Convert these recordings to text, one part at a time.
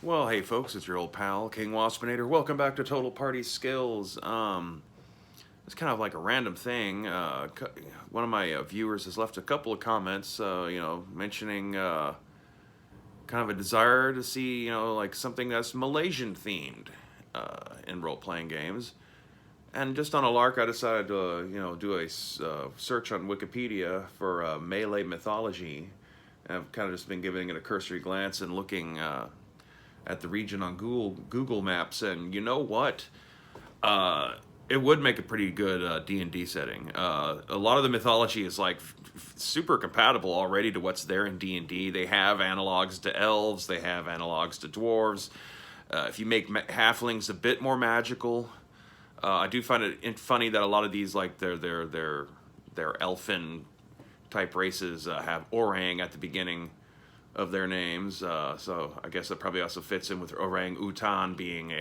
Well, hey folks, it's your old pal, King Waspinator. Welcome back to Total Party Skills. It's kind of like a random thing. One of my viewers has left a couple of comments, mentioning kind of a desire to see, like something that's Malaysian themed in role-playing games. And just on a lark, I decided to, do a search on Wikipedia for Malay Mythology. And I've kind of just been giving it a cursory glance and looking at the region on Google Maps, and you know what? It would make a pretty good D&D setting. A lot of the mythology is like super compatible already to what's there in D&D. They have analogs to elves, they have analogs to dwarves. If you make halflings a bit more magical, I do find it funny that a lot of these, like their elfin type races, have orang at the beginning of their names. So I guess that probably also fits in with orang utan being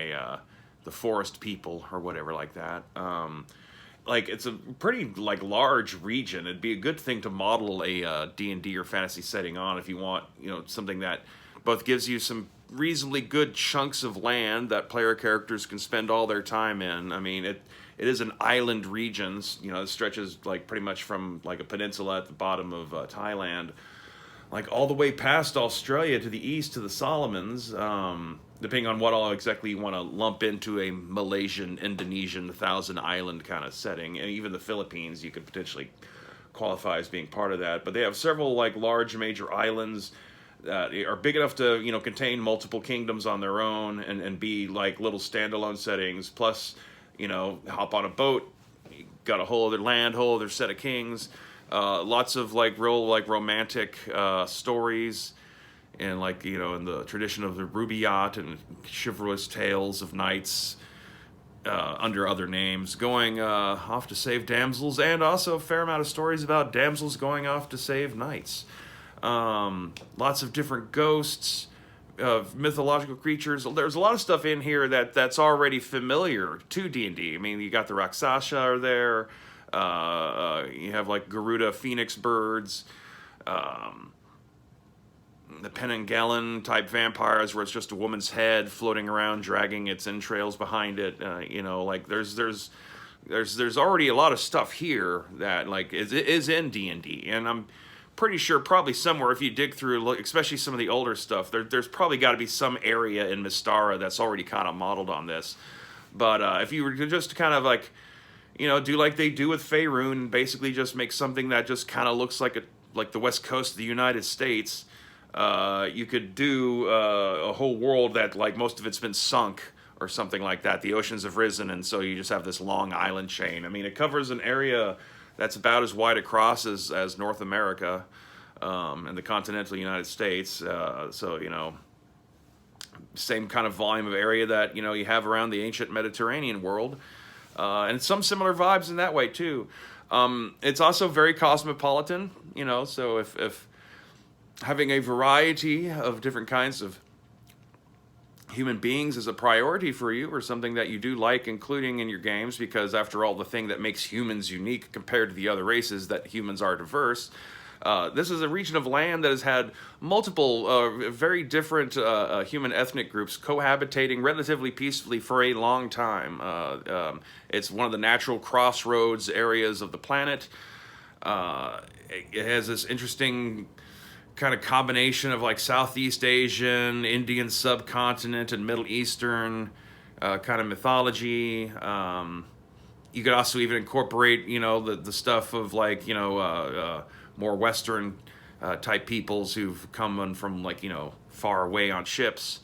the forest people or whatever like that. Like it's a pretty like large region. It'd be a good thing to model a D&D or fantasy setting on if you want, something that both gives you some reasonably good chunks of land that player characters can spend all their time in. I mean, it is an island region, it stretches like pretty much from like a peninsula at the bottom of Thailand, like all the way past Australia to the east to the Solomons, depending on what all exactly you want to lump into a Malaysian, Indonesian, Thousand Island kind of setting. And even the Philippines, you could potentially qualify as being part of that. But they have several like large major islands that are big enough to, contain multiple kingdoms on their own and be like little standalone settings. Plus, hop on a boat, you got a whole other land, whole other set of kings. Lots of like real like romantic stories, and like in the tradition of the Rubaiyat and chivalrous tales of knights under other names going off to save damsels, and also a fair amount of stories about damsels going off to save knights. Lots of different ghosts, mythological creatures. There's a lot of stuff in here that's already familiar to D&D. I mean, you got the Rakshasa are there. You have like Garuda phoenix birds, the Penanggalan type vampires where it's just a woman's head floating around dragging its entrails behind it. Like there's already a lot of stuff here that like is in D&D, and I'm pretty sure probably somewhere if you dig through, especially some of the older stuff, there's probably got to be some area in Mystara that's already kind of modeled on this. But if you were to just kind of like, do like they do with Faerun, and basically just make something that just kind of looks like the West Coast of the United States. You could do a whole world that like most of it's been sunk or something like that. The oceans have risen, and so you just have this long island chain. I mean, it covers an area that's about as wide across as North America and the continental United States. Same kind of volume of area that you have around the ancient Mediterranean world. And some similar vibes in that way too. It's also very cosmopolitan, so if having a variety of different kinds of human beings is a priority for you, or something that you do like including in your games, because after all, the thing that makes humans unique compared to the other races, that humans are diverse. This is a region of land that has had multiple, very different human ethnic groups cohabitating relatively peacefully for a long time. It's one of the natural crossroads areas of the planet. It has this interesting kind of combination of like Southeast Asian, Indian subcontinent, and Middle Eastern kind of mythology. You could also even incorporate, the stuff of like, more Western type peoples who've come in from like, far away on ships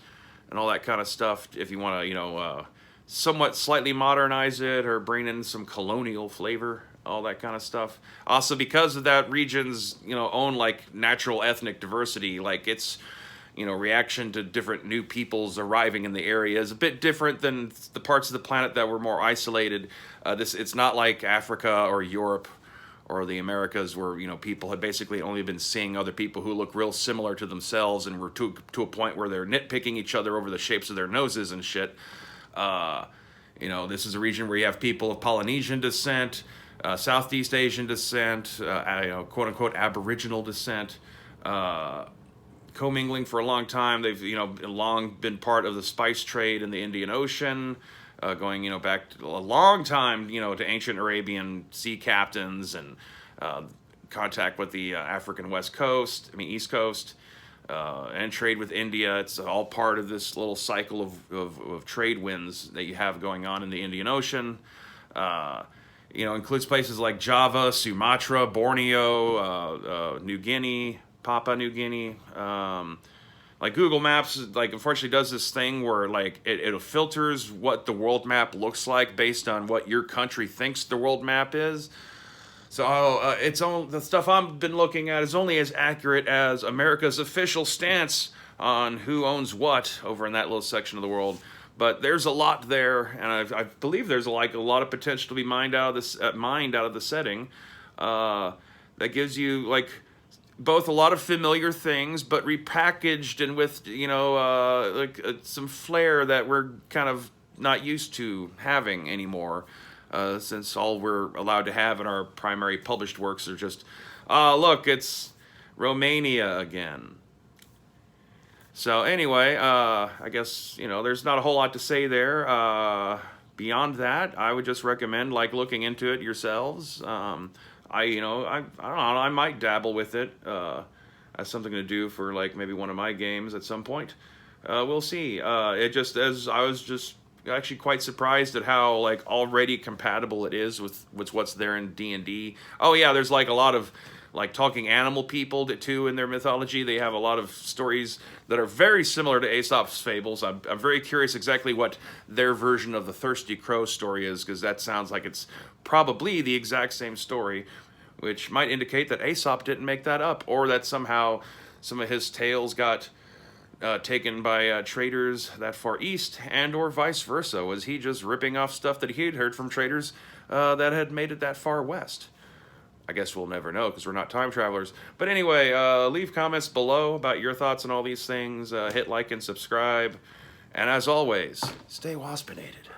and all that kind of stuff. If you want to, somewhat slightly modernize it or bring in some colonial flavor, all that kind of stuff. Also, because of that region's, own like natural ethnic diversity, like its, reaction to different new peoples arriving in the area is a bit different than the parts of the planet that were more isolated. It's not like Africa or Europe or the Americas, where people had basically only been seeing other people who look real similar to themselves, and were to a point where they're nitpicking each other over the shapes of their noses and shit. This is a region where you have people of Polynesian descent, Southeast Asian descent, quote unquote Aboriginal descent, commingling for a long time. They've, long been part of the spice trade in the Indian Ocean, going, back a long time, to ancient Arabian sea captains and contact with the African East Coast, and trade with India. It's all part of this little cycle of trade winds that you have going on in the Indian Ocean. Includes places like Java, Sumatra, Borneo, New Guinea, Papua New Guinea. Like Google Maps, like unfortunately does this thing where like it filters what the world map looks like based on what your country thinks the world map is. So the stuff I've been looking at is only as accurate as America's official stance on who owns what over in that little section of the world. But there's a lot there, and I believe there's a lot of potential to be mined out of the setting that gives you like both a lot of familiar things, but repackaged and with some flair that we're kind of not used to having anymore, since all we're allowed to have in our primary published works are just, look, it's Romania again. So anyway, I guess, there's not a whole lot to say there. Beyond that, I would just recommend looking into it yourselves. I don't know, I might dabble with it as something to do for maybe one of my games at some point. We'll see. I was just actually quite surprised at how already compatible it is with what's there in D&D. Oh yeah, there's a lot of talking animal people too in their mythology. They have a lot of stories that are very similar to Aesop's fables. I'm very curious exactly what their version of the Thirsty Crow story is, because that sounds like it's probably the exact same story, which might indicate that Aesop didn't make that up, or that somehow some of his tales got taken by traders that far east, and or vice versa. Was he just ripping off stuff that he had heard from traders that had made it that far west? I guess we'll never know because we're not time travelers. But anyway, leave comments below about your thoughts on all these things. Hit like and subscribe. And as always, stay waspinated.